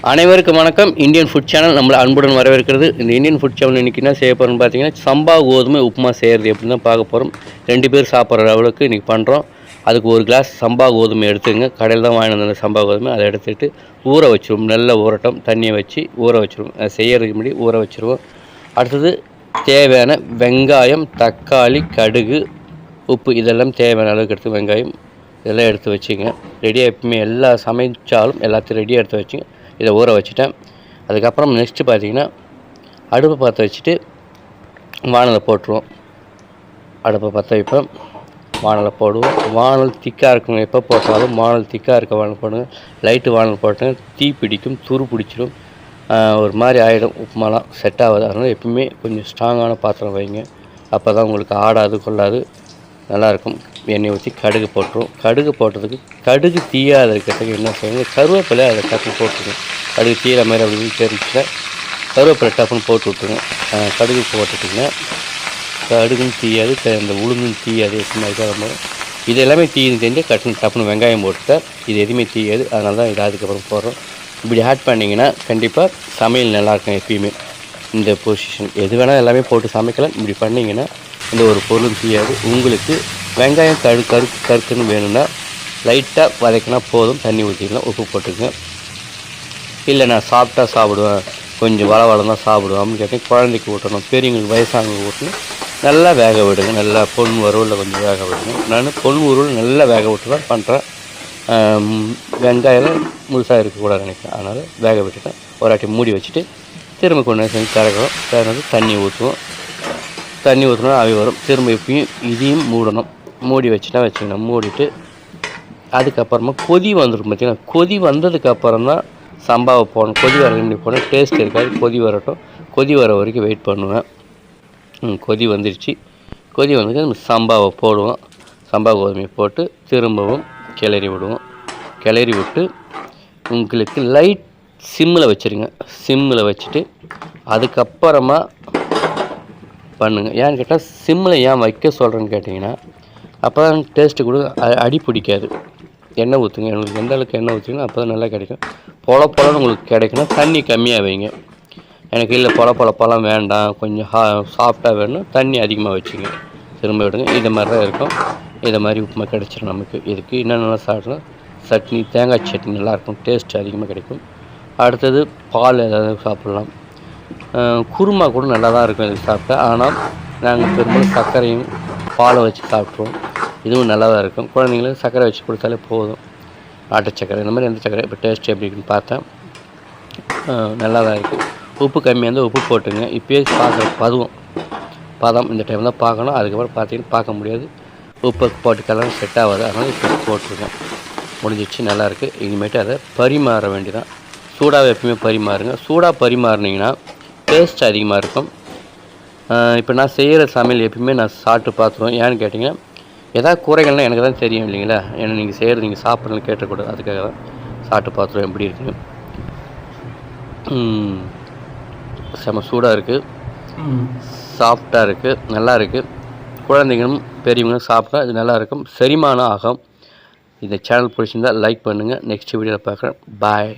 அனைவருக்கும் வணக்கம். Indian food channel நம்மளை அன்புடன் வரவேற்கிறது. இந்த இந்தியன் ஃபுட் சேனல் இன்றைக்கி என்ன செய்ய போகிறோம்னு பார்த்தீங்கன்னா, சம்பா கோதுமை உப்புமா செய்கிறது எப்படின்னு தான் பார்க்க போகிறோம். 2 பேர் சாப்பிட்ற அளவுக்கு இன்றைக்கி பண்ணுறோம். அதுக்கு ஒரு கிளாஸ் சம்பா கோதுமை எடுத்துங்க. கடையில் தான் வாங்கிட்டு வந்த சம்பா கோதுமை அதை எடுத்துகிட்டு ஊற வச்சுருவோம். நல்ல ஊறட்டும், தண்ணியை வச்சு ஊற வச்சுருவோம். செய்யறதுக்கு முன்னாடி ஊற வச்சுருவோம். அடுத்தது தேவையான வெங்காயம், தக்காளி, கடுகு, உப்பு இதெல்லாம் தேவையான அளவுக்கு எடுத்து வெங்காயம் இதெல்லாம் எடுத்து வச்சுங்க. ரெடியாக எப்பவுமே எல்லா சமைச்சாலும் எல்லாத்தையும் ரெடியாக எடுத்து வச்சுங்க. இதை ஊற வச்சுட்டேன். அதுக்கப்புறம் நெக்ஸ்ட்டு பார்த்திங்கன்னா அடுப்பை பற்ற வச்சுட்டு வானலை போட்டுருவோம். அடுப்பை பற்ற வைப்போம், வானலை போடுவோம். வானல் திக்காக இருக்குங்க. எப்போ போட்டாலும் வானல் திக்காக இருக்க வானல் போடுங்க. லைட்டு வானல் போட்டேன் தீ பிடிக்கும், துரு பிடிச்சிடும், ஒரு மாதிரி ஆகிடும். உப்புமாலாம் செட் ஆகாது. அதனால் எப்பவுமே கொஞ்சம் ஸ்ட்ராங்கான பாத்திரம் வைங்க. அப்போ தான் உங்களுக்கு ஆடாது கொள்ளாது, நல்லாயிருக்கும். எண்ணெய் ஊற்றி கடுகு போட்டுருவோம். கடுகு போட்டதுக்கு கடுகு தீயாத இருக்கிறதுக்கு என்ன செய்யணும், கருவேப்பிலை அதை டப்புன்னு போட்டுருங்க. கடுகு தீயிற மாதிரி அப்படின்னு தெரிஞ்சுன்னா கருவேப்பிலை டப்புன்னு போட்டு விட்ருங்க. கடுகு போட்டுட்டிங்கன்னா கடுகும் தீயாது, இந்த உளுந்தும் தீயாது. எப்படின்னா இது எல்லாமே தீயுன்னு தெரிஞ்சு டப்புன்னு வெங்காயம் போட்டுட்டேன். இது எதுவுமே தீயாது, அதனால தான் இது அதுக்கப்புறம் போடுறோம். இப்படி ஆட் பண்ணிங்கன்னா கண்டிப்பாக சமையல் நல்லாயிருக்கும். எப்பயுமே இந்த பொசிஷன் எது வேணால் எல்லாமே போட்டு சமைக்கலாம். இப்படி பண்ணிங்கன்னா இந்த ஒரு பொருளும் தீயாது. உங்களுக்கு வெங்காயம் கருக்குன்னு வேணும்னா லைட்டாக வதக்கினா போதும். தண்ணி ஊற்றிக்கலாம், உப்பு போட்டுக்கங்க. இல்லை நான் சாப்பிட்டா சாப்பிடுவேன், கொஞ்சம் வளவளம் தான் சாப்பிடுவேன் அப்படின்னு கேட்டேன். குழந்தைக்கு ஊட்டணும், பெரியவங்களுக்கு வயசானவங்களுக்கு ஊட்டணும். நல்லா வேக விடுங்க. நல்லா பொன் உருவில் கொஞ்சம் வேக விடுங்க. நான் பொன் உருவில் நல்லா வேக விட்டு தான் பண்ணுறேன். வெங்காயம் முழுசாக இருக்கக்கூடாது நினைக்கிறேன், அதனால் வேக விட்டுட்டேன். ஒரு வாட்டி மூடி வச்சுட்டு திரும்ப கொஞ்சம் நேரம் செஞ்சு திறக்கிறோம். திறந்து தண்ணி ஊற்றுவோம். தண்ணி ஊற்றினா அவை வரும். திரும்ப எப்பயும் இதையும் மூடணும். மூடி வச்சுக்கணும். மூடிட்டு அதுக்கப்புறமா கொதி வந்துடும். பார்த்திங்கன்னா கொதி வந்ததுக்கப்புறம் தான் சம்பாவை போடணும். கொதி வர போனால் டேஸ்ட் இருக்காது. கொதி வரட்டும். கொதி வர வரைக்கும் வெயிட் பண்ணுவேன். கொதி வந்துடுச்சு. கொதி வந்து நம்ம சம்பாவை போடுவோம். சம்பா கோதுமையை போட்டு திரும்பவும் கிளறி விடுவோம். கிளறி விட்டு உங்களுக்கு லைட் சிம்மில் வச்சுருங்க. சிம்மில் வச்சுட்டு அதுக்கப்புறமா பண்ணுங்கள். ஏன்னு கேட்டால் சிம்மில் ஏன் வைக்க சொல்கிறேன்னு கேட்டிங்கன்னா, அப்போ தான் டேஸ்ட்டு கூட அடி பிடிக்காது. எண்ணெய் ஊற்றுங்க. உங்களுக்கு எந்த அளவுக்கு எண்ணெய் ஊற்றுங்க அப்போ தான் நல்லா கிடைக்கும். பொலன்னு உங்களுக்கு கிடைக்கணும். தண்ணி கம்மியாக வைங்க. எனக்கு இல்லை பொலப்பெல்லாம் வேண்டாம், கொஞ்சம் சாஃப்டாக வேணும், தண்ணி அதிகமாக வச்சுங்க. திரும்ப விடுங்க. இதை மாதிரி தான் இருக்கும். இதை மாதிரி உப்புமா கிடச்சிடும் நமக்கு. இதுக்கு இன்னும் நல்லா சாப்பிட்லாம். சட்னி, தேங்காய் சட்னி நல்லாயிருக்கும், டேஸ்ட் அதிகமாக கிடைக்கும். அடுத்தது பால் ஏதாவது சாப்பிட்லாம். குருமா கூட நல்லா தான் இருக்கும் இதுக்கு சாப்பிட்டா. ஆனால் நாங்கள் பெரும்பாலும் சர்க்கரையும் பாலை வச்சு சாப்பிட்ருவோம். இதுவும் நல்லா தான் இருக்கும். குழந்தைங்களுக்கு சர்க்கரை வச்சு கொடுத்தாலே போதும். நாட்டு சர்க்கரை இந்த மாதிரி எந்த சர்க்கரை இப்போ டேஸ்ட் எப்படி இருக்குன்னு பார்த்தேன். நல்லா தான் இருக்குது. உப்பு கம்மியாக இருந்தால் உப்பு போட்டுங்க. இப்போயே பார்க்குற பதம் இந்த டைம் தான் பார்க்கணும். அதுக்கப்புறம் பார்த்தீங்கன்னா பார்க்க முடியாது. உப்பு போட்டுக்கெல்லாம் செட் ஆகாது. அதனால் இப்போ போட்டுருக்கேன். முடிஞ்சிடுச்சு, நல்லாயிருக்கு. இனிமேட்டு அதை பரிமாற வேண்டியதான். சூடாக எப்பவுமே பரிமாறுங்க. சூடாக பரிமாறினீங்கன்னா டேஸ்ட் அதிகமாக இருக்கும். இப்போ நான் செய்கிற சமையல் எப்பயுமே நான் சாப்பிட்டு பார்த்துருவேன். ஏன்னு கேட்டிங்கன்னா, எதாவது குறைகள்னால் எனக்கு தான் தெரியும் இல்லைங்களா. ஏன்னா நீங்கள் செய்கிறது நீங்கள் சாப்பிட்றதுன்னு கேட்டக்கூடாது. அதுக்காக தான் சாப்பிட்டு பார்த்துருவேன் எப்படி இருக்குன்னு. செம சூடாக இருக்குது, சாஃப்டாக இருக்குது, நல்லா இருக்குது. குழந்தைங்களும் பெரியவங்களும் சாப்பிட்டா இது நல்லாயிருக்கும், செரிமானம் ஆகும். இந்த சேனல் பிடிச்சிருந்தால் லைக் பண்ணுங்கள். நெக்ஸ்ட் வீடியோவில் பார்க்குறேன். பாய்.